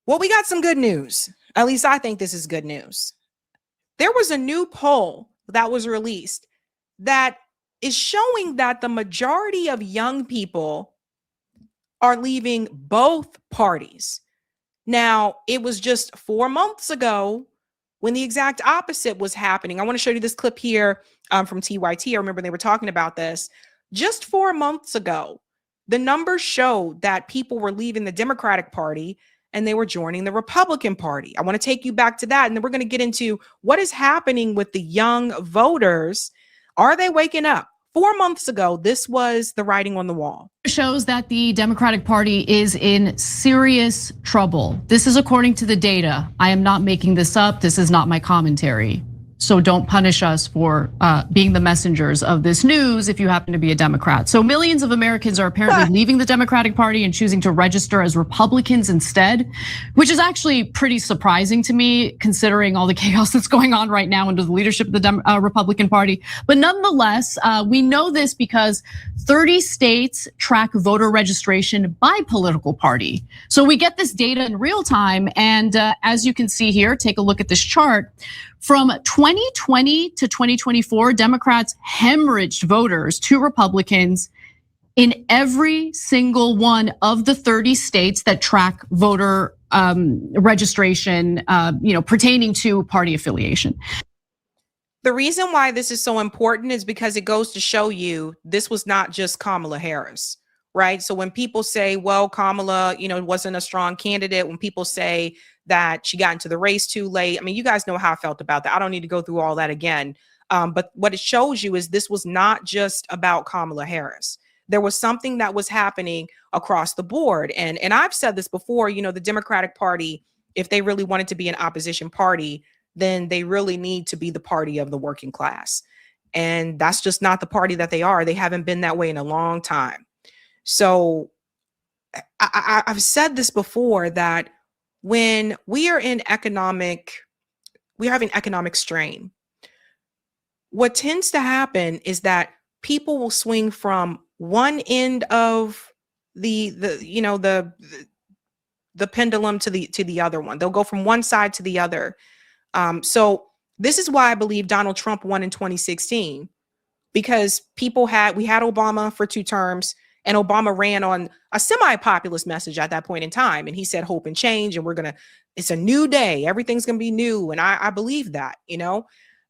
Well, we got some good news. At least I think this is good news. There was a new poll that was released that is showing that the majority of young people are leaving both parties. Now, it was just 4 months ago when the exact opposite was happening. I want to show you this clip here from TYT. I remember they were talking about this. Just 4 months ago, the numbers showed that people were leaving the Democratic Party and they were joining the Republican Party. I want to take you back to that. And then we're going to get into what is happening with the young voters. Are they waking up? 4 months ago, this was the writing on the wall. Shows that the Democratic Party is in serious trouble. This is according to the data. I am not making this up. This is not my commentary. So don't punish us for being the messengers of this news if you happen to be a Democrat. So millions of Americans are apparently leaving the Democratic Party and choosing to register as Republicans instead, which is actually pretty surprising to me considering all the chaos that's going on right now under the leadership of the Republican Party. But nonetheless, we know this because 30 states track voter registration by political party. So we get this data in real time. And as you can see here, take a look at this chart. From 2020 to 2024, Democrats hemorrhaged voters to Republicans in every single one of the 30 states that track voter registration, pertaining to party affiliation. The reason why this is so important is because it goes to show you this was not just Kamala Harris, right? So when people say, well, Kamala, wasn't a strong candidate, when people say that she got into the race too late, I mean, you guys know how I felt about that. I don't need to go through all that again. But what it shows you is this was not just about Kamala Harris. There was something that was happening across the board. And I've said this before, the Democratic Party, if they really wanted to be an opposition party, then they really need to be the party of the working class. And that's just not the party that they are. They haven't been that way in a long time. So I've said this before that when we are having economic strain, what tends to happen is that people will swing from one end of the pendulum to the other one. They'll go from one side to the other. So this is why I believe Donald Trump won in 2016, because we had Obama for 2 terms. And Obama ran on a semi-populist message at that point in time. And he said, hope and change. And it's a new day. Everything's going to be new. And I believe that,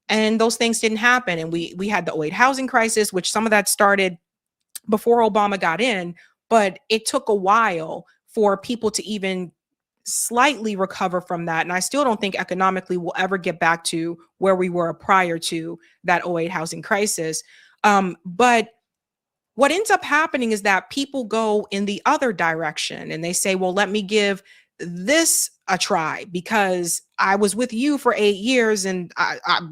and those things didn't happen. And we had the 2008 housing crisis, which some of that started before Obama got in. But it took a while for people to even slightly recover from that. And I still don't think economically we'll ever get back to where we were prior to that 2008 housing crisis. But what ends up happening is that people go in the other direction and they say, well, let me give this a try because I was with you for 8 years and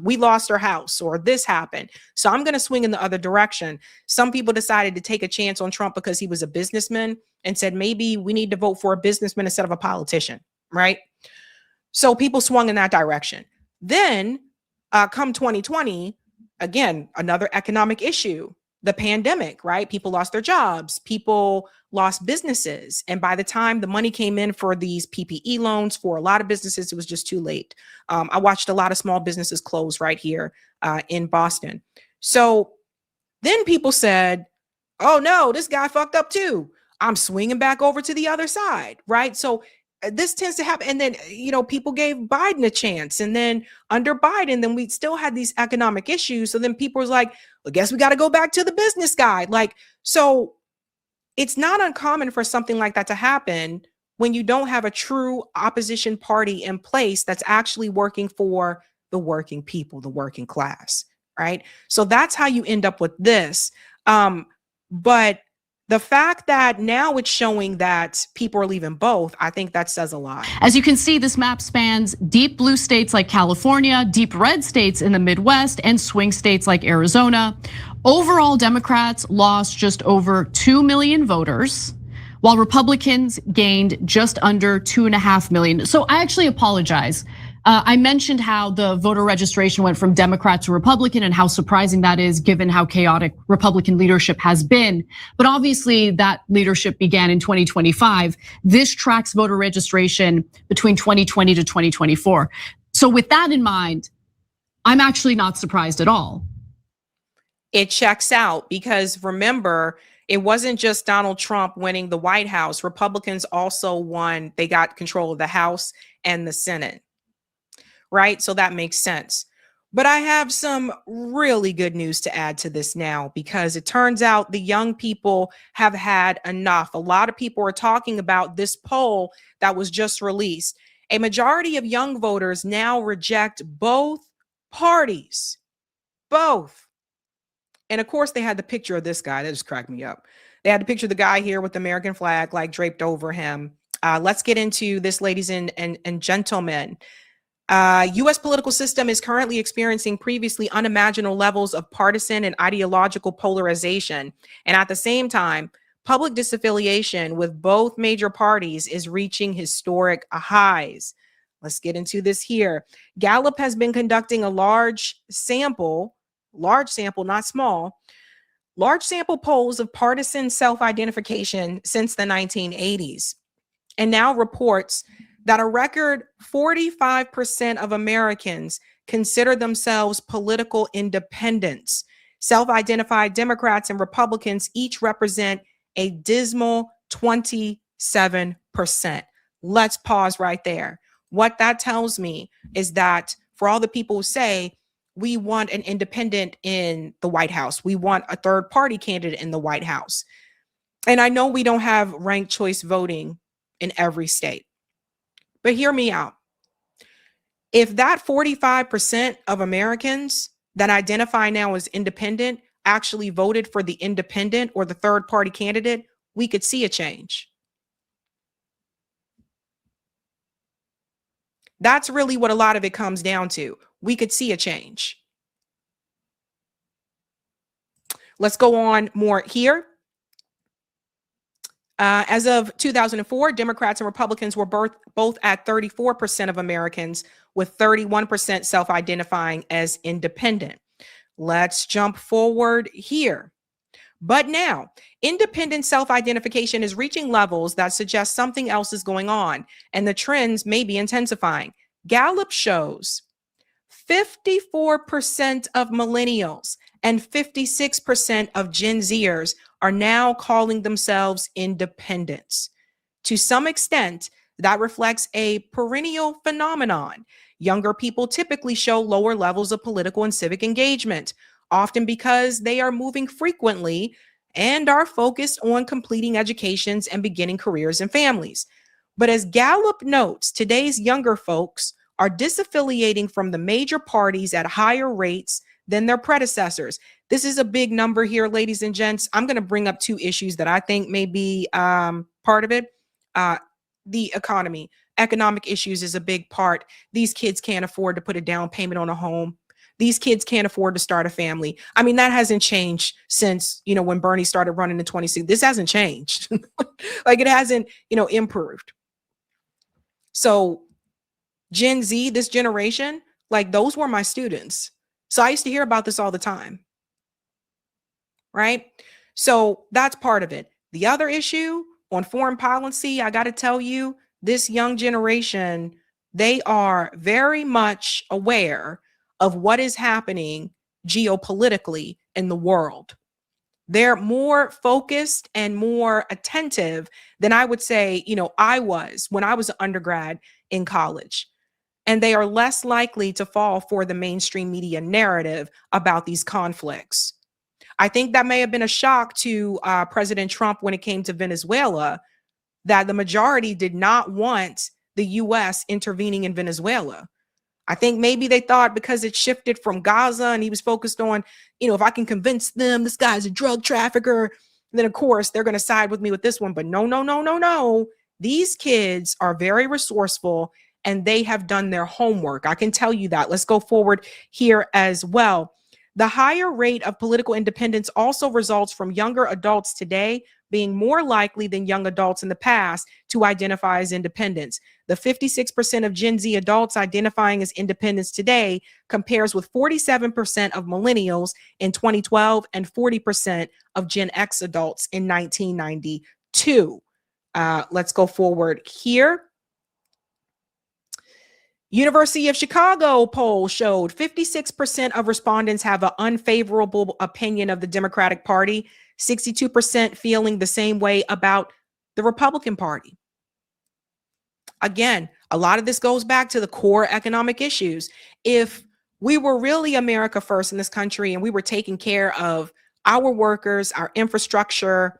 we lost our house or this happened. So I'm going to swing in the other direction. Some people decided to take a chance on Trump because he was a businessman and said, maybe we need to vote for a businessman instead of a politician, right? So people swung in that direction. Then come 2020, again, another economic issue. The pandemic, right? People lost their jobs, people lost businesses. And by the time the money came in for these PPE loans for a lot of businesses, it was just too late. I watched a lot of small businesses close right here in Boston. So then people said, oh no, this guy fucked up too. I'm swinging back over to the other side, right? So this tends to happen. And then, people gave Biden a chance. And then under Biden, then we still had these economic issues. So then people was like, well, I guess we got to go back to the business guy. So it's not uncommon for something like that to happen when you don't have a true opposition party in place that's actually working for the working people, the working class, right? So that's how you end up with this. But the fact that now it's showing that people are leaving both, I think that says a lot. As you can see, this map spans deep blue states like California, deep red states in the Midwest, and swing states like Arizona. Overall, Democrats lost just over 2 million voters, while Republicans gained just under 2.5 million. So I actually apologize. I mentioned how the voter registration went from Democrat to Republican and how surprising that is given how chaotic Republican leadership has been. But obviously that leadership began in 2025. This tracks voter registration between 2020 to 2024. So with that in mind, I'm actually not surprised at all. It checks out because remember, it wasn't just Donald Trump winning the White House. Republicans also won, they got control of the House and the Senate. Right? So that makes sense. But I have some really good news to add to this now because it turns out the young people have had enough. A lot of people are talking about this poll that was just released. A majority of young voters now reject both parties. Both. And of course, they had the picture of this guy. That just cracked me up. They had the picture of the guy here with the American flag like draped over him. Let's get into this, ladies and gentlemen. U.S. political system is currently experiencing previously unimaginable levels of partisan and ideological polarization. And at the same time, public disaffiliation with both major parties is reaching historic highs. Let's get into this here. Gallup has been conducting a large sample, not small, large sample polls of partisan self-identification since the 1980s, and now reports that a record 45% of Americans consider themselves political independents. Self-identified Democrats and Republicans each represent a dismal 27%. Let's pause right there. What that tells me is that for all the people who say we want an independent in the White House, we want a third party candidate in the White House. And I know we don't have ranked choice voting in every state. But hear me out. If that 45% of Americans that identify now as independent actually voted for the independent or the third party candidate, we could see a change. That's really what a lot of it comes down to. We could see a change. Let's go on more here. As of 2004, Democrats and Republicans were both at 34% of Americans, with 31% self-identifying as independent. Let's jump forward here. But now, independent self-identification is reaching levels that suggest something else is going on, and the trends may be intensifying. Gallup shows 54% of millennials and 56% of Gen Zers are now calling themselves independents. To some extent, that reflects a perennial phenomenon. Younger people typically show lower levels of political and civic engagement, often because they are moving frequently and are focused on completing educations and beginning careers and families. But as Gallup notes, today's younger folks are disaffiliating from the major parties at higher rates than their predecessors. This is a big number here, ladies and gents. I'm going to bring up two issues that I think may be part of it. The economy. Economic issues is a big part. These kids can't afford to put a down payment on a home. These kids can't afford to start a family. I mean, that hasn't changed since, when Bernie started running in 2016. This hasn't changed. Like it hasn't, improved. So Gen Z, this generation, like those were my students. So I used to hear about this all the time. Right? So that's part of it. The other issue on foreign policy, I got to tell you, this young generation, they are very much aware of what is happening geopolitically in the world. They're more focused and more attentive than I would say, I was when I was an undergrad in college. And they are less likely to fall for the mainstream media narrative about these conflicts. I think that may have been a shock to President Trump when it came to Venezuela, that the majority did not want the U.S. intervening in Venezuela. I think maybe they thought because it shifted from Gaza and he was focused on, if I can convince them this guy's a drug trafficker, then of course they're going to side with me with this one. But no. These kids are very resourceful and they have done their homework. I can tell you that. Let's go forward here as well. The higher rate of political independence also results from younger adults today being more likely than young adults in the past to identify as independents. The 56% of Gen Z adults identifying as independents today compares with 47% of millennials in 2012 and 40% of Gen X adults in 1992. Let's go forward here. University of Chicago poll showed 56% of respondents have an unfavorable opinion of the Democratic Party, 62% feeling the same way about the Republican Party. Again, a lot of this goes back to the core economic issues. If we were really America first in this country and we were taking care of our workers, our infrastructure,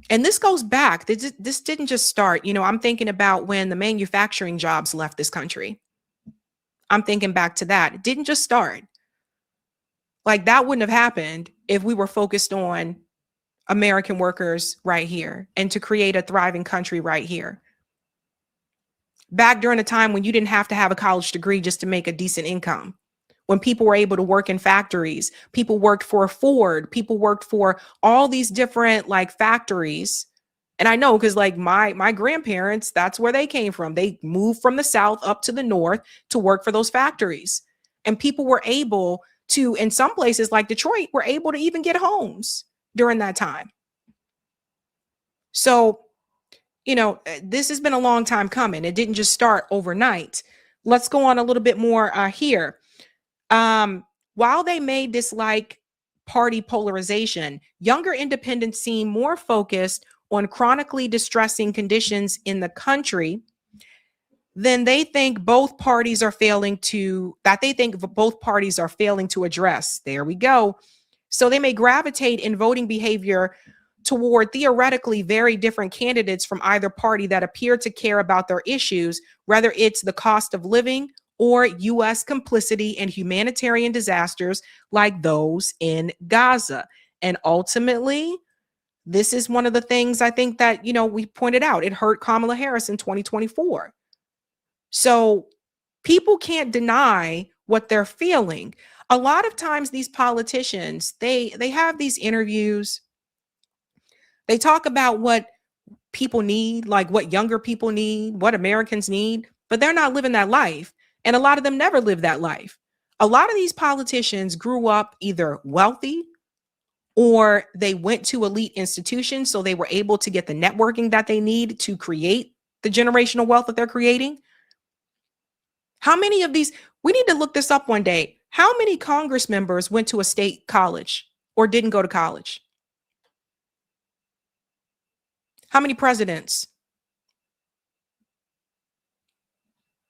and this goes back, this didn't just start. You know, I'm thinking about when the manufacturing jobs left this country. I'm thinking back to that. It didn't just start. Like that wouldn't have happened if we were focused on American workers right here and to create a thriving country right here. Back during a time when you didn't have to have a college degree just to make a decent income. When people were able to work in factories, people worked for Ford, people worked for all these different like factories. And I know because like my grandparents, that's where they came from. They moved from the South up to the North to work for those factories. And people were able to, in some places like Detroit, were able to even get homes during that time. So, you know, this has been a long time coming. It didn't just start overnight. Let's go on a little bit more here. While they may dislike party polarization, younger independents seem more focused on chronically distressing conditions in the country than they think both parties are failing to address. There we go. So they may gravitate in voting behavior toward theoretically very different candidates from either party that appear to care about their issues, whether it's the cost of living or U.S. complicity in humanitarian disasters like those in Gaza. And ultimately, this is one of the things I think that, you know, we pointed out. It hurt Kamala Harris in 2024. So people can't deny what they're feeling. A lot of times these politicians, they have these interviews. They talk about what people need, like what younger people need, what Americans need, but they're not living that life. And a lot of them never lived that life. A lot of these politicians grew up either wealthy or they went to elite institutions, so they were able to get the networking that they need to create the generational wealth that they're creating. How many of these, we need to look this up one day. How many Congress members went to a state college or didn't go to college? How many presidents?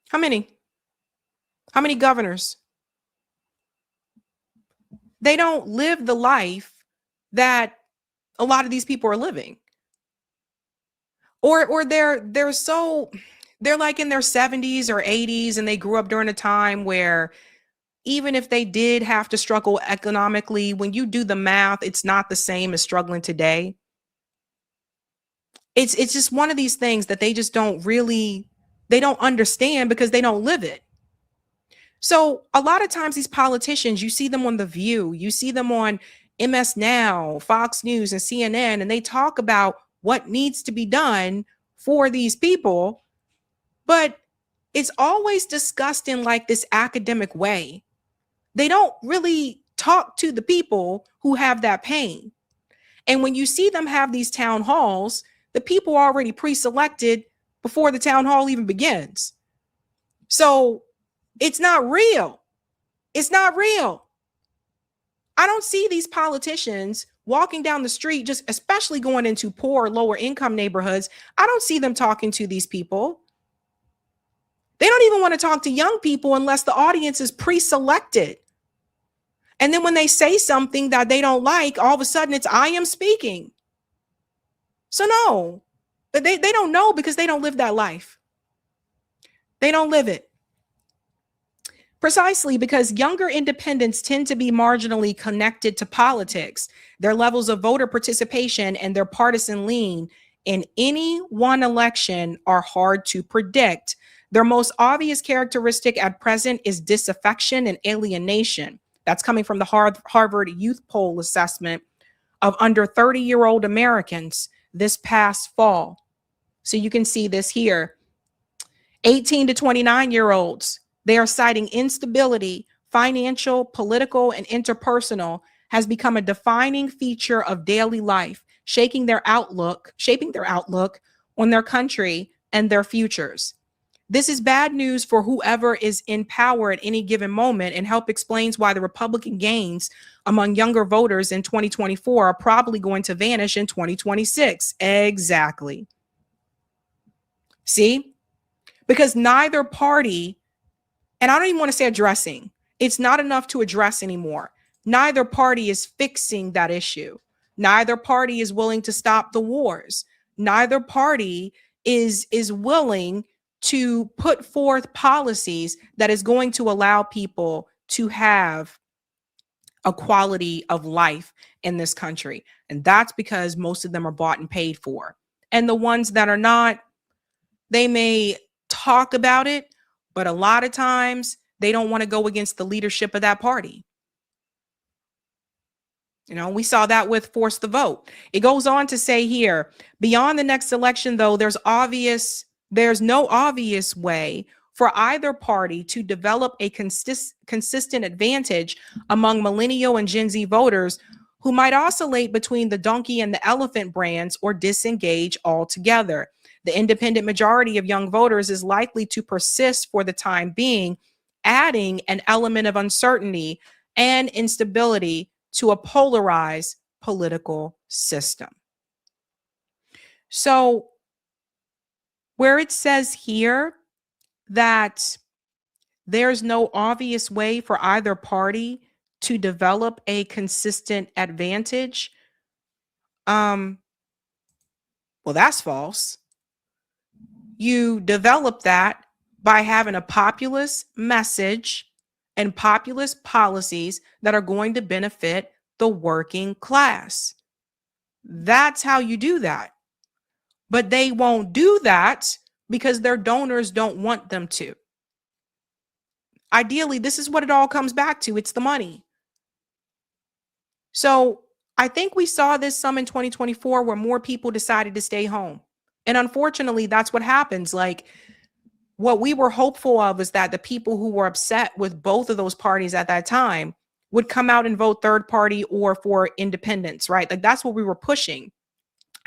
How many? How many governors? They don't live the life that a lot of these people are living. Or they're like in their 70s or 80s and they grew up during a time where even if they did have to struggle economically, when you do the math, it's not the same as struggling today. It's just one of these things that they just don't understand because they don't live it. So a lot of times these politicians, you see them on The View, you see them on MS Now, Fox News, and CNN, and they talk about what needs to be done for these people, but it's always discussed in like this academic way. They don't really talk to the people who have that pain. And when you see them have these town halls, the people are already pre-selected before the town hall even begins. So it's not real. It's not real. I don't see these politicians walking down the street, just especially going into poor, lower income neighborhoods. I don't see them talking to these people. They don't even want to talk to young people unless the audience is pre-selected. And then when they say something that they don't like, all of a sudden it's I am speaking. So no, they don't know because they don't live that life. They don't live it. Precisely because younger independents tend to be marginally connected to politics. Their levels of voter participation and their partisan lean in any one election are hard to predict. Their most obvious characteristic at present is disaffection and alienation. That's coming from the Harvard Youth Poll assessment of under 30-year-old Americans this past fall. So you can see this here. 18 to 29-year-olds, they are citing instability, financial, political, and interpersonal has become a defining feature of daily life, shaping their outlook on their country and their futures. This is bad news for whoever is in power at any given moment, and help explains why the Republican gains among younger voters in 2024 are probably going to vanish in 2026. Exactly. See? Because neither party, and I don't even want to say addressing, it's not enough to address anymore. Neither party is fixing that issue. Neither party is willing to stop the wars. Neither party is willing to put forth policies that is going to allow people to have a quality of life in this country. And that's because most of them are bought and paid for. And the ones that are not, they may talk about it, but a lot of times they don't want to go against the leadership of that party. You know, we saw that with Force the Vote. It goes on to say here, beyond the next election, though, there's no obvious way for either party to develop a consistent advantage among millennial and Gen Z voters who might oscillate between the donkey and the elephant brands or disengage altogether. The independent majority of young voters is likely to persist for the time being, adding an element of uncertainty and instability to a polarized political system. So, where it says here that there's no obvious way for either party to develop a consistent advantage, well, that's false. You develop that by having a populist message and populist policies that are going to benefit the working class. That's how you do that. But they won't do that because their donors don't want them to. Ideally, this is what it all comes back to. It's the money. So I think we saw this some in 2024 where more people decided to stay home. And unfortunately, that's what happens. Like, what we were hopeful of is that the people who were upset with both of those parties at that time would come out and vote third party or for independence, right? Like, that's what we were pushing.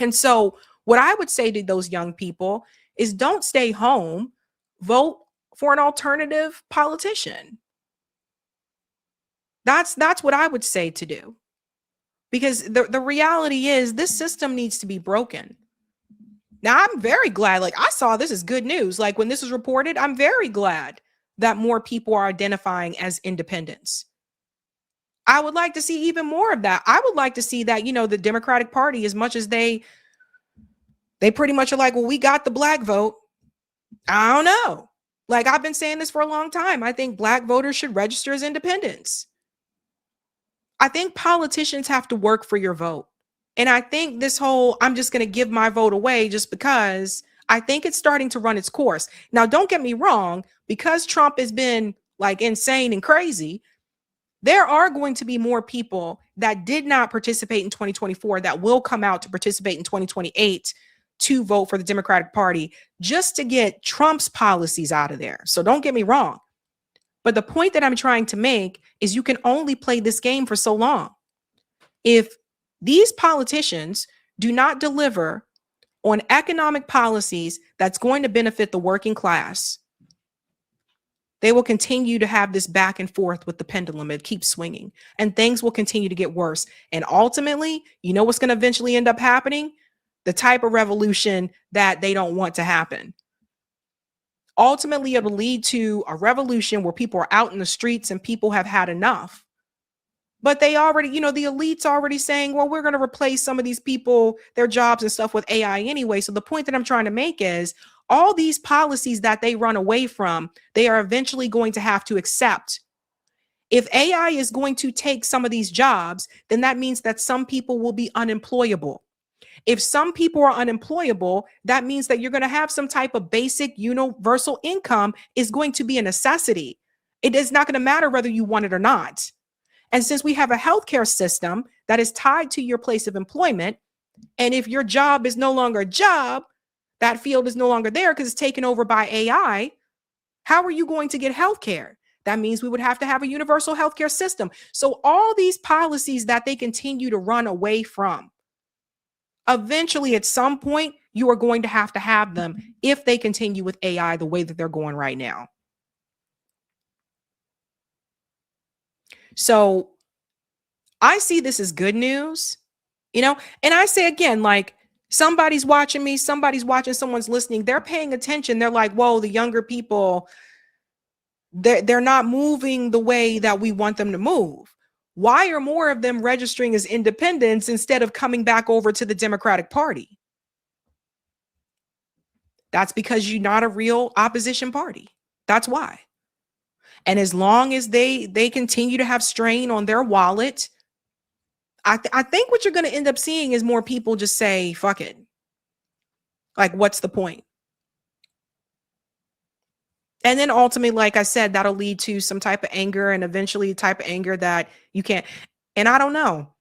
And so what I would say to those young people is don't stay home, vote for an alternative politician. That's what I would say to do. Because the reality is this system needs to be broken. Now, I'm very glad, like, I saw this as good news. Like, when this was reported, I'm very glad that more people are identifying as independents. I would like to see even more of that. I would like to see that, you know, the Democratic Party, as much as they pretty much are like, well, we got the black vote. I don't know. Like, I've been saying this for a long time. I think black voters should register as independents. I think politicians have to work for your vote. And I think this whole, I'm just going to give my vote away just because, I think it's starting to run its course. Now, don't get me wrong, because Trump has been like insane and crazy, there are going to be more people that did not participate in 2024 that will come out to participate in 2028 to vote for the Democratic Party just to get Trump's policies out of there. So don't get me wrong. But the point that I'm trying to make is you can only play this game for so long. If these politicians do not deliver on economic policies that's going to benefit the working class, they will continue to have this back and forth with the pendulum. It keeps swinging and things will continue to get worse. And ultimately, you know what's going to eventually end up happening? The type of revolution that they don't want to happen. Ultimately, it will lead to a revolution where people are out in the streets and people have had enough. But they already, you know, the elite's already saying, well, we're going to replace some of these people, their jobs and stuff with AI anyway. So the point that I'm trying to make is all these policies that they run away from, they are eventually going to have to accept. If AI is going to take some of these jobs, then that means that some people will be unemployable. If some people are unemployable, that means that you're going to have some type of basic universal income is going to be a necessity. It is not going to matter whether you want it or not. And since we have a healthcare system that is tied to your place of employment, and if your job is no longer a job, that field is no longer there because it's taken over by AI, how are you going to get healthcare? That means we would have to have a universal healthcare system. So all these policies that they continue to run away from, eventually at some point, you are going to have them if they continue with AI the way that they're going right now. So I see this as good news, and I say again, like, somebody's watching me, somebody's watching, someone's listening, they're paying attention. They're like, whoa, the younger people, they're not moving the way that we want them to move. Why are more of them registering as independents instead of coming back over to the Democratic Party? That's because you're not a real opposition party. That's why. And as long as they continue to have strain on their wallet, I think what you're going to end up seeing is more people just say, fuck it. Like, what's the point? And then ultimately, like I said, that'll lead to some type of anger, and eventually a type of anger that you can't. And I don't know.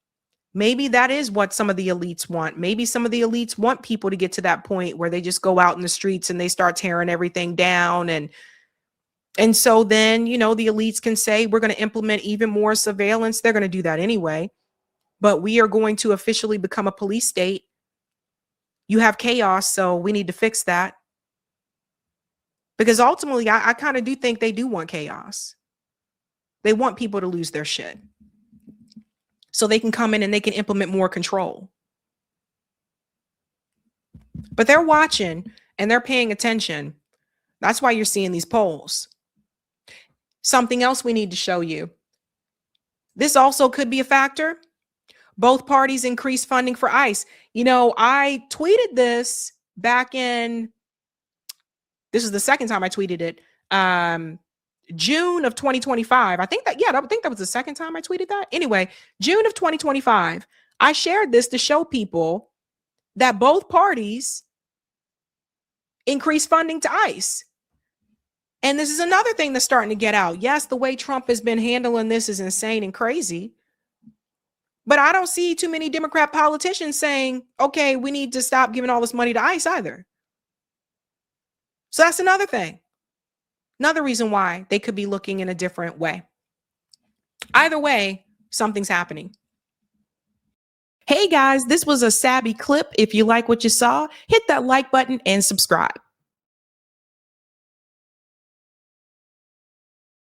Maybe that is what some of the elites want. Maybe some of the elites want people to get to that point where they just go out in the streets and they start tearing everything down. And so then, the elites can say, we're going to implement even more surveillance. They're going to do that anyway. But we are going to officially become a police state. You have chaos, so we need to fix that. Because ultimately, I kind of do think they do want chaos. They want people to lose their shit, so they can come in and they can implement more control. But they're watching and they're paying attention. That's why you're seeing these polls. Something else we need to show you. This also could be a factor. Both parties increase funding for ICE. I tweeted this back in, this is the second time I tweeted it, June of 2025. I think that was the second time I tweeted that. Anyway, June of 2025, I shared this to show people that both parties increase funding to ICE. And this is another thing that's starting to get out. Yes, the way Trump has been handling this is insane and crazy. But I don't see too many Democrat politicians saying, okay, we need to stop giving all this money to ICE either. So that's another thing. Another reason why they could be looking in a different way. Either way, something's happening. Hey guys, this was a Sabby clip. If you like what you saw, hit that like button and subscribe.